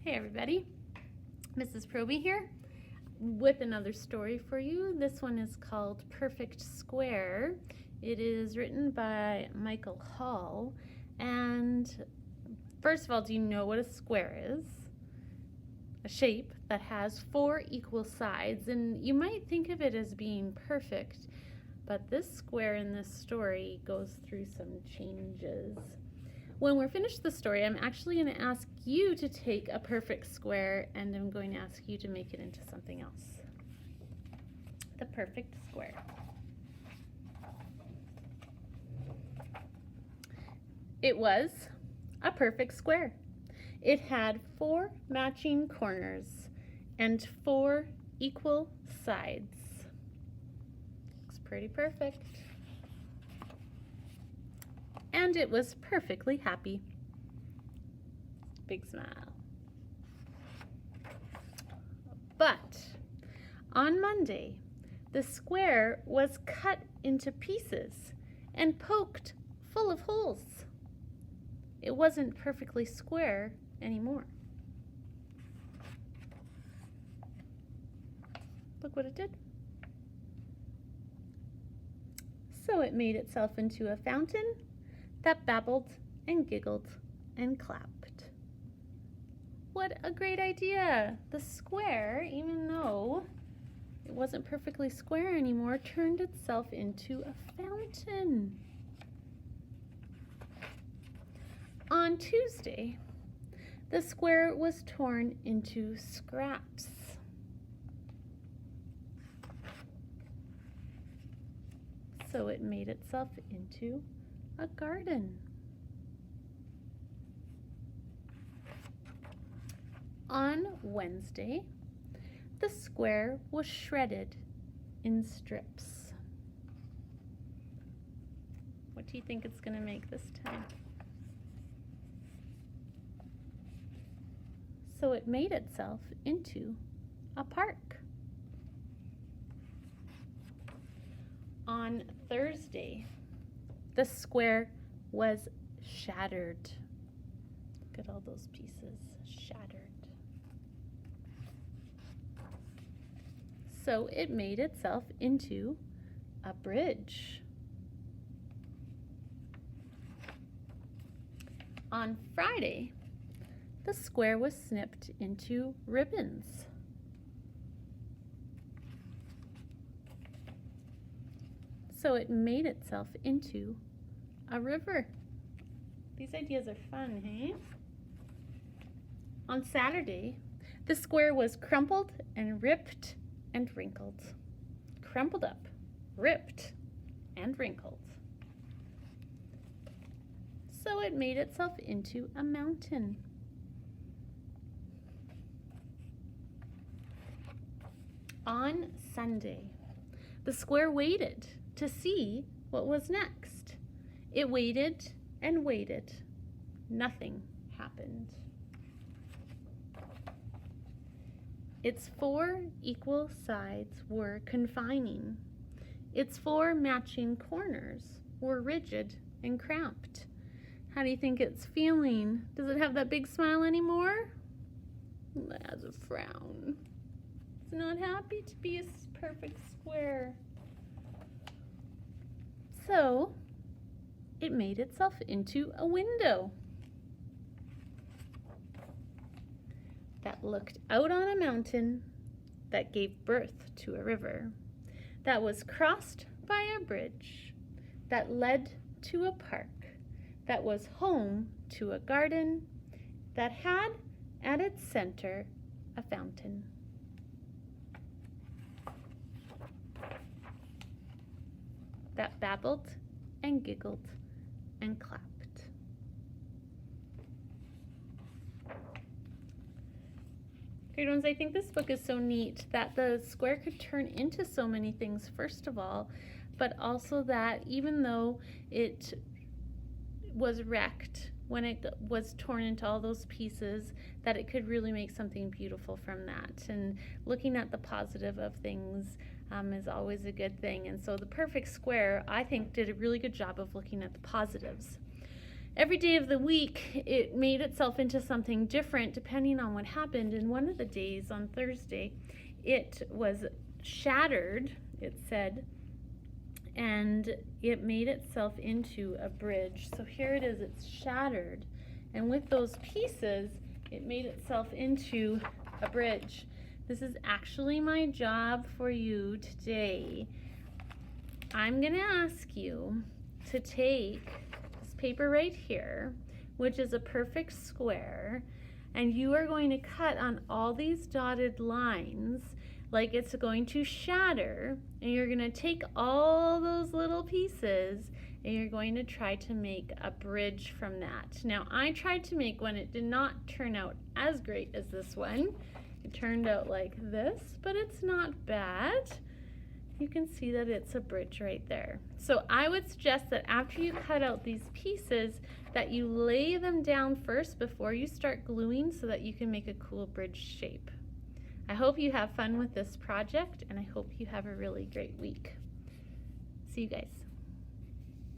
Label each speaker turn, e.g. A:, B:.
A: Hey everybody, Mrs. Proby here with another story for you. This one is called Perfect Square. It is written by Michael Hall. And first of all, do you know what a square is? A shape that has four equal sides, and you might think of it as being perfect, but this square in this story goes through some changes. When we're finished the story, I'm actually going to ask you to take a perfect square and I'm going to ask you to make it into something else. The perfect square. It was a perfect square. It had four matching corners and four equal sides. Looks pretty perfect. And it was perfectly happy. Big smile. But on Monday, the square was cut into pieces and poked full of holes. It wasn't perfectly square anymore. Look what it did. So it made itself into a fountain that babbled and giggled and clapped. What a great idea! The square, even though it wasn't perfectly square anymore, turned itself into a fountain. On Tuesday, the square was torn into scraps. So it made itself into a garden. On Wednesday, the square was shredded in strips. What do you think it's going to make this time? So it made itself into a park. On Thursday, the square was shattered. Look at all those pieces shattered. So it made itself into a bridge. On Friday, the square was snipped into ribbons. So it made itself into a river. These ideas are fun, hey? On Saturday, the square was crumpled and ripped and wrinkled. Crumpled up, ripped, and wrinkled. So it made itself into a mountain. On Sunday, the square waited to see what was next. It waited and waited. Nothing happened. Its four equal sides were confining. Its four matching corners were rigid and cramped. How do you think it's feeling? Does it have that big smile anymore? It has a frown. It's not happy to be a perfect square. So it made itself into a window that looked out on a mountain that gave birth to a river, that was crossed by a bridge, that led to a park, that was home to a garden, that had at its center a fountain. That babbled and giggled and clapped. Great ones, I think this book is so neat that the square could turn into so many things, first of all, but also that even though it was wrecked when it was torn into all those pieces, that it could really make something beautiful from that. And looking at the positive of things is always a good thing. And so the perfect square, I think, did a really good job of looking at the positives. every day of the week, it made itself into something different depending on what happened. And one of the days, on Thursday, it was shattered, it said, and it made itself into a bridge. So here it is, it's shattered. And with those pieces, it made itself into a bridge. This is actually my job for you today. I'm going to ask you to take this paper right here, which is a perfect square, and you are going to cut on all these dotted lines like it's going to shatter, and you're going to take all those little pieces and you're going to try to make a bridge from that. Now, I tried to make one. It did not turn out as great as this one. It turned out like this, but it's not bad. You can see that it's a bridge right there. So I would suggest that after you cut out these pieces, that you lay them down first before you start gluing so that you can make a cool bridge shape. I hope you have fun with this project, and I hope you have a really great week. See you guys.